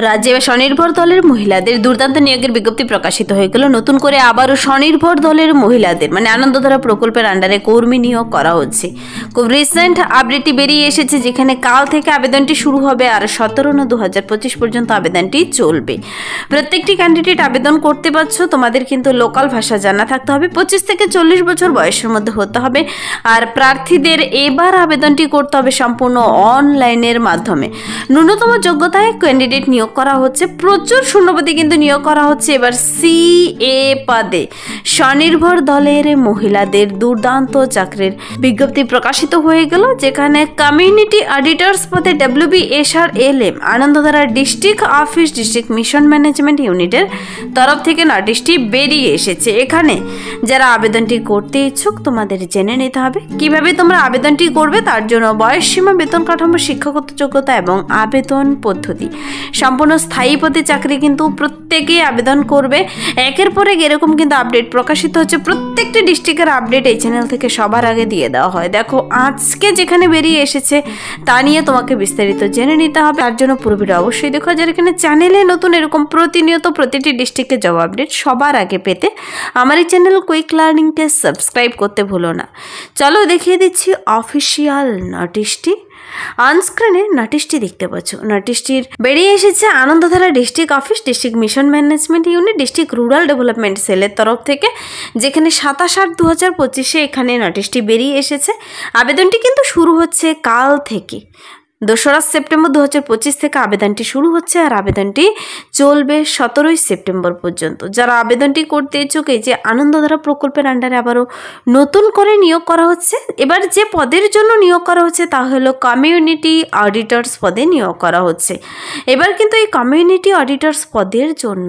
রাজ্যে স্বনির্ভর দলের মহিলাদের দুর্দান্ত নিয়োগের বিজ্ঞপ্তি প্রকাশিত হয়ে গেল। নতুন করে আবারও স্বনির্ভর দলের মহিলাদের আনন্দধারা প্রকল্পের আন্ডারে কর্মী নিয়োগ করা হচ্ছে। খুব রিসেন্ট আপডেটটি বেরিয়ে এসেছে, যেখানে কাল থেকে আবেদনটি শুরু হবে আর 17/9/2025 পর্যন্ত আবেদনটি চলবে। প্রত্যেকটি ক্যান্ডিডেট আবেদন করতে পারছো। তোমাদের কিন্তু লোকাল ভাষা জানা থাকতে হবে, 25 থেকে 40 বছর বয়সের মধ্যে হতে হবে। আর প্রার্থীদের এবার আবেদনটি করতে হবে সম্পূর্ণ অনলাইনের মাধ্যমে। ন্যূনতম যোগ্যতায় ক্যান্ডিডেট নিয়োগ করা হচ্ছে। প্রচুর শূন্যপদে কিন্তু নিয়োগ করা হচ্ছে। এবার CA পদে স্বনির্ভর দলের মহিলাদের দুর্দান্ত চাকরির বিজ্ঞপ্তি প্রকাশিত হয়ে গেল, যেখানে কমিউনিটি অডিটর্স পদে WBSRLM Anandadhara district office district mission management ইউনিটের তরফ থেকে নোটিশটি বেরিয়ে এসেছে। এখানে যারা আবেদনটি করতে ইচ্ছুক তোমাদের জেনে নিতে হবে কিভাবে তোমরা আবেদনটি করবে। তার জন্য বয়সসীমা, বেতন কাঠামো, শিক্ষাগত যোগ্যতা এবং আবেদন পদ্ধতি। সম্পূর্ণ স্থায়ী পদে চাকরি কিন্তু প্রত্যেকেই আবেদন করবে। একের পর এক এরকম কিন্তু আপডেট প্রকাশিত হচ্ছে। প্রত্যেকটি ডিস্ট্রিক্টের আপডেট এই চ্যানেল থেকে সবার আগে দিয়ে দেওয়া হয়। দেখো আজকে যেখানে বেরিয়ে এসেছে তা নিয়ে তোমাকে বিস্তারিত জেনে নিতে হবে। তার জন্য পুরো ভিডিও অবশ্যই দেখো। যারা এখানে চ্যানেলে নতুন এরকম প্রতিনিয়ত প্রতিটি ডিস্ট্রিক্টের জব আপডেট সবার আগে পেতে আমার এই চ্যানেল কুইক লার্নিংকে সাবস্ক্রাইব করতে ভুলো না। চলো দেখিয়ে দিচ্ছি অফিসিয়াল নোটিশটি। অনস্ক্রিনে নোটিশটি দেখতে পাচ্ছ। নোটিশটির বেরিয়ে এসেছে Anandadhara district office district mission management unit district rural development সেলের তরফ থেকে, যেখানে 27/8/2025 এখানে নোটিশটি বেরিয়ে এসেছে। আবেদনটি কিন্তু শুরু হচ্ছে কাল থেকে। 2রা সেপ্টেম্বর 2025 থেকে আবেদনটি শুরু হচ্ছে আর আবেদনটি চলবে 17ই সেপ্টেম্বর পর্যন্ত। যারা আবেদনটি করতে ইচ্ছুক, এই যে আনন্দধারা প্রকল্পের আন্ডারে আবারও নতুন করে নিয়োগ করা হচ্ছে। এবার যে পদের জন্য নিয়োগ করা হচ্ছে তা হলো কমিউনিটি অডিটর্স পদে নিয়োগ করা হচ্ছে। এবার কিন্তু এই কমিউনিটি অডিটর্স পদের জন্য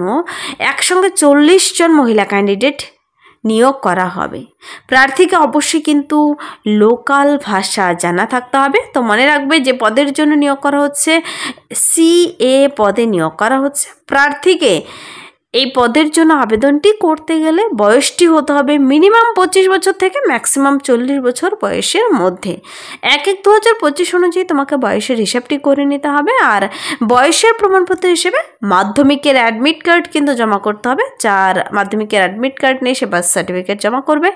একসঙ্গে 40 জন মহিলা ক্যান্ডিডেট নিয়োগ করা হবে। প্রার্থীকে অবশ্যই কিন্তু লোকাল ভাষা জানা থাকতে হবে। তো মনে রাখবে যে পদের জন্য নিয়োগ করা হচ্ছে CA পদে নিয়োগ করা হচ্ছে। প্রার্থীকে এই পদের জন্য আবেদনটি করতে গেলে বয়সটি হতে হবে মিনিমাম 25 বছর থেকে ম্যাক্সিমাম 40 বছর বয়সের মধ্যে। 1/1/2025 অনুযায়ী তোমাকে বয়সের হিসাবটি করে নিতে হবে। আর বয়সের প্রমাণপত্র হিসেবে মাধ্যমিকের অ্যাডমিট কার্ড কিন্তু জমা করতে হবে। যার মাধ্যমিকের অ্যাডমিট কার্ড নেই সে বার্থ সার্টিফিকেট জমা করবে।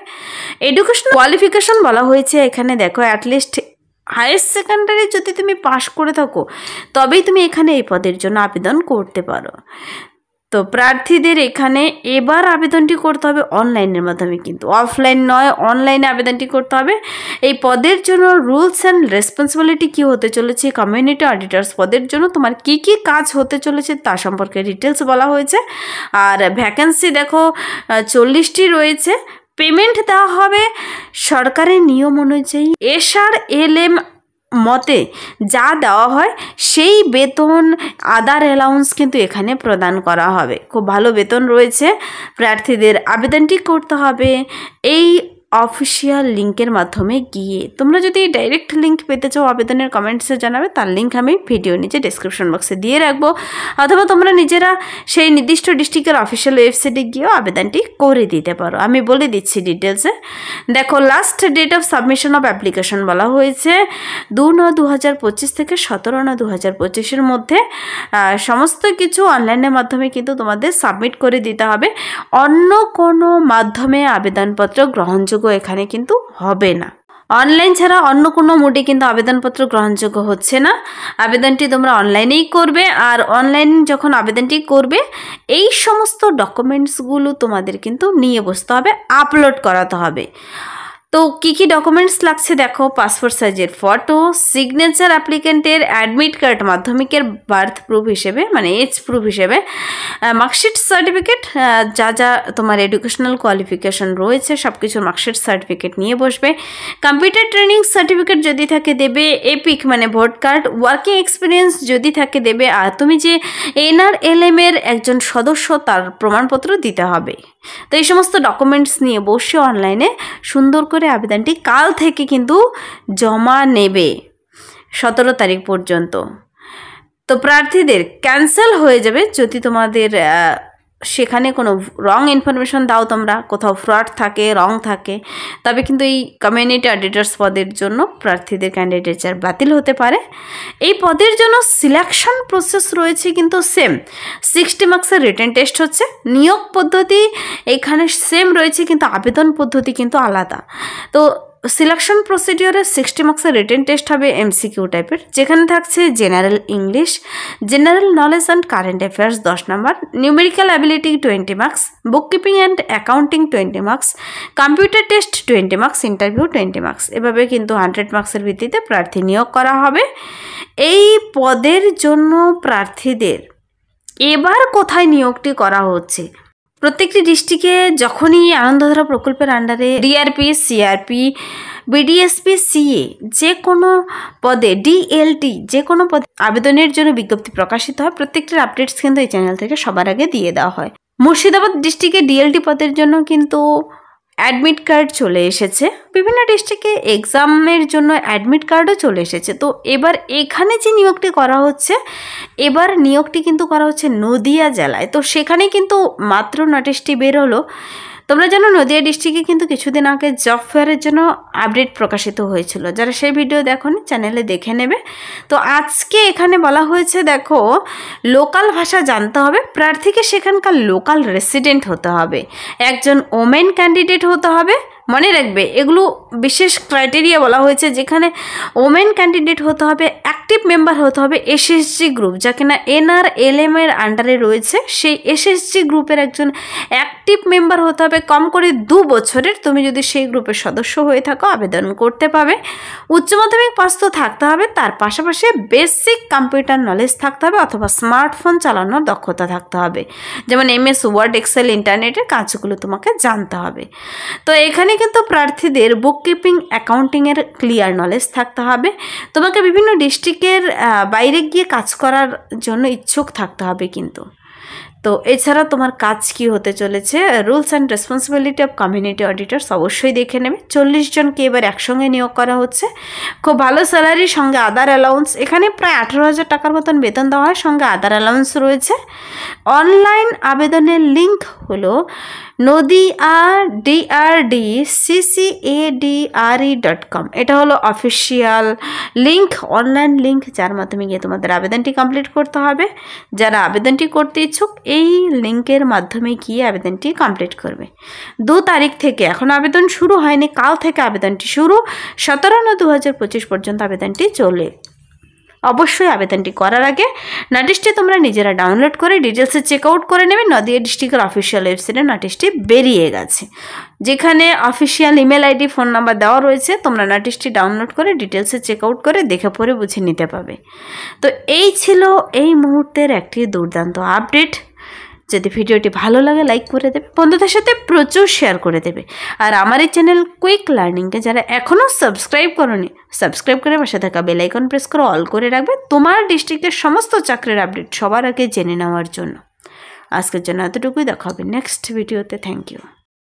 এডুকেশনাল কোয়ালিফিকেশন বলা হয়েছে এখানে, দেখো অ্যাটলিস্ট হায়ার সেকেন্ডারি যদি তুমি পাশ করে থাকো তবেই তুমি এখানে এই পদের জন্য আবেদন করতে পারো। তো প্রার্থীদের এখানে এবার আবেদনটি করতে হবে অনলাইনের মাধ্যমে, কিন্তু অফলাইন নয়, অনলাইনে আবেদনটি করতে হবে। এই পদের জন্য রুলস অ্যান্ড রেসপন্সিবিলিটি কী হতে চলেছে, কমিউনিটি অডিটর্স পদের জন্য তোমার কি কি কাজ হতে চলেছে তা সম্পর্কে ডিটেলস বলা হয়েছে। আর ভ্যাকেন্সি দেখো 40টি রয়েছে। পেমেন্ট দেওয়া হবে সরকারের নিয়ম অনুযায়ী। SRLM মতে যা দেওয়া হয় সেই বেতন, আদার অ্যালাউন্স কিন্তু এখানে প্রদান করা হবে। খুব ভালো বেতন রয়েছে। প্রার্থীদের আবেদনটি করতে হবে এই অফিসিয়াল লিঙ্কের মাধ্যমে গিয়ে। তোমরা যদি ডাইরেক্ট লিঙ্ক পেতে চাও আবেদনের কমেন্টসে জানাবে, তার লিঙ্ক আমি ভিডিও নিচে ডেসক্রিপশন বক্সে দিয়ে রাখবো। অথবা তোমরা নিজেরা সেই নির্দিষ্ট ডিস্ট্রিক্টের অফিসিয়াল ওয়েবসাইটে গিয়েও আবেদনটি করে দিতে পারো। আমি বলে দিচ্ছি ডিটেলসে। দেখো last date of submission of application বলা হয়েছে 2/9/2025 থেকে 17/9/2025 মধ্যে। সমস্ত কিছু অনলাইনের মাধ্যমে কিন্তু তোমাদের সাবমিট করে দিতে হবে। অন্য কোনো মাধ্যমে আবেদনপত্র গ্রহণযোগ্য এখানে কিন্তু হবে না। অনলাইন ছাড়া অন্য কোনো মোডে কিন্তু আবেদনপত্র গ্রহণযোগ্য হচ্ছে না। আবেদনটি তোমরা অনলাইনেই করবে। আর অনলাইন যখন আবেদনটি করবে এই সমস্ত ডকুমেন্টসগুলো তোমাদের কিন্তু নিয়ে বসতে হবে, আপলোড করাতে হবে। তো কী কী ডকুমেন্টস লাগছে দেখো, পাসপোর্ট সাইজের ফটো, সিগনেচার অ্যাপ্লিকেন্টের, অ্যাডমিট কার্ড মাধ্যমিকের বার্থ প্রুফ হিসেবে এজ প্রুফ হিসেবে, মার্কশিট সার্টিফিকেট, যা যা তোমার এডুকেশনাল কোয়ালিফিকেশন রয়েছে সব কিছুর মার্কশিট সার্টিফিকেট নিয়ে বসবে। কম্পিউটার ট্রেনিং সার্টিফিকেট যদি থাকে দেবে। Epic vote card, working experience যদি থাকে দেবে। আর তুমি যে NRLM এর একজন সদস্য তার প্রমাণপত্র দিতে হবে। তো এই সমস্ত ডকুমেন্টস নিয়ে বসে অনলাইনে সুন্দর করে আবেদনটি কাল থেকে কিন্তু জমা নেবে 17 তারিখ পর্যন্ত। তো প্রার্থীদের ক্যান্সেল হয়ে যাবে যদি তোমাদের সেখানে কোনো রং ইনফরমেশন দাও, তোমরা কোথাও ফ্রড থাকে, রং থাকে, তবে কিন্তু এই কমিউনিটি অডিটর্স পদের জন্য প্রার্থীদের ক্যান্ডিডেচার বাতিল হতে পারে। এই পদের জন্য সিলেকশন প্রসেস রয়েছে কিন্তু সেম, 60 মার্কসের রিটেন টেস্ট হচ্ছে। নিয়োগ পদ্ধতি এখানে সেম রয়েছে, কিন্তু আবেদন পদ্ধতি কিন্তু আলাদা। তো সিলেকশন প্রসিডিওরে 60 মার্কসের রিটেন টেস্ট হবে এমসিকিউ টাইপের, যেখানে থাকছে general English, general knowledge and current affairs 10 number, numerical ability 20 marks, bookkeeping and accounting 20 marks, computer test 20 marks, interview 20 marks. এভাবে কিন্তু 100 মার্কসের ভিত্তিতে প্রার্থী নিয়োগ করা হবে। এই পদের জন্য প্রার্থীদের এবার কোথায় নিয়োগটি করা হচ্ছে? প্রত্যেকটি ডিস্ট্রিক্টে যখনই আনন্দধারা প্রকল্পের আন্ডারে ডিআরপি, সিআরপি, বিডিএসপি, সিএ যে কোনো পদে, ডিএলটি যে কোনো পদে আবেদনের জন্য বিজ্ঞপ্তি প্রকাশিত হয়, প্রত্যেকটির আপডেটস কিন্তু এই চ্যানেল থেকে সবার আগে দিয়ে দেওয়া হয়। মুর্শিদাবাদ ডিস্ট্রিক্টে ডিএলটি পদের জন্য কিন্তু অ্যাডমিট কার্ড চলে এসেছে, বিভিন্ন ডিস্ট্রিক্টে এক্সামের জন্য অ্যাডমিট কার্ডও চলে এসেছে। তো এবার এখানে যে নিয়োগটি করা হচ্ছে, এবার নিয়োগটি কিন্তু করা হচ্ছে নদিয়া জেলায়। তো সেখানে কিন্তু মাত্র নোটিশটি বের হলো। তোমরা জানো নদিয়া ডিস্ট্রিক্টে কিন্তু কিছুদিন আগে জব ফেয়ারের জন্য আপডেট প্রকাশিত হয়েছিল, যারা সেই ভিডিও দেখোনি চ্যানেলে দেখে নেবে। তো আজকে এখানে বলা হয়েছে, দেখো, লোকাল ভাষা জানতে হবে, প্রার্থীকে সেখানকার লোকাল রেসিডেন্ট হতে হবে, একজন ওমেন ক্যান্ডিডেট হতে হবে। মনে রাখবে এগুলো বিশেষ ক্রাইটেরিয়া বলা হয়েছে, যেখানে ওমেন ক্যান্ডিডেট হতে হবে, অ্যাক্টিভ মেম্বার হতে হবে এসএসজি গ্রুপ, যা কিনা NRLM এর আন্ডারে রয়েছে, সেই এসএসজি গ্রুপের একজন অ্যাক্টিভ মেম্বার হতে হবে, কম করে 2 বছরের। তুমি যদি সেই গ্রুপের সদস্য হয়ে থাকো আবেদন করতে পাবে। উচ্চ মাধ্যমিক পাস তো থাকতে হবে, তার পাশাপাশি বেসিক কম্পিউটার নলেজ থাকতে হবে, অথবা স্মার্টফোন চালানোর দক্ষতা থাকতে হবে, যেমন MS ওয়ার্ড, এক্সেল, ইন্টারনেটের কাজগুলো তোমাকে জানতে হবে। তো এখানে কিন্তু প্রার্থীদের বুককিপিং, অ্যাকাউন্টিংয়ের ক্লিয়ার নলেজ থাকতে হবে। তোমাকে বিভিন্ন ডিস্ট্রিক্টের বাইরে গিয়ে কাজ করার জন্য ইচ্ছুক থাকতে হবে কিন্তু। তো এছাড়া তোমার কাজ কি হতে চলেছে, rules and responsibility of community auditors অবশ্যই দেখে নেবে। 40 জনকে এবার একসঙ্গে নিয়োগ করা হচ্ছে, খুব ভালো স্যালারির সঙ্গে আদার অ্যালাউন্স। এখানে প্রায় 18,000 টাকার মতন বেতন দেওয়া হয়, সঙ্গে আদার অ্যালাউন্স রয়েছে। অনলাইন আবেদনের লিঙ্ক হলো nodiadrdccadre.com। এটা হলো অফিসিয়াল লিঙ্ক, অনলাইন লিঙ্ক, যার মাধ্যমে গিয়ে তোমাদের আবেদনটি কমপ্লিট করতে হবে। যারা আবেদনটি করতে ইচ্ছুক এই লিঙ্কের মাধ্যমে গিয়ে আবেদনটি কমপ্লিট করবে। 2 তারিখ থেকে, এখন আবেদন শুরু হয়নি, কাল থেকে আবেদনটি শুরু, 17/9/2025 পর্যন্ত আবেদনটি চলে। অবশ্যই আবেদনটি করার আগে নোটিশটি তোমরা নিজেরা ডাউনলোড করে ডিটেলসে চেক আউট করে নেবে। নদিয়া ডিস্ট্রিক্টের অফিসিয়াল ওয়েবসাইটে নোটিশটি বেরিয়ে গেছে, যেখানে official email ID, phone number দেওয়া রয়েছে। তোমরা নোটিশটি ডাউনলোড করে ডিটেলসে চেক আউট করে দেখে পড়ে বুঝে নিতে পাবে। তো এই ছিল এই মুহূর্তের একটি দুর্দান্ত আপডেট। যদি ভিডিওটি ভালো লাগে লাইক করে দেবে, বন্ধুদের সাথে প্রচুর শেয়ার করে দেবে। আর আমার এই চ্যানেল কুইক লার্নিংকে যারা এখনও সাবস্ক্রাইব করোনি, সাবস্ক্রাইব করে পাশে থাকা বেল আইকন প্রেস করে অল করে রাখবে, তোমার ডিস্ট্রিক্টের সমস্ত চাকরির আপডেট সবার আগে জেনে নেওয়ার জন্য। আজকের জন্য এতটুকুই, দেখা হবে নেক্সট ভিডিওতে। Thank you.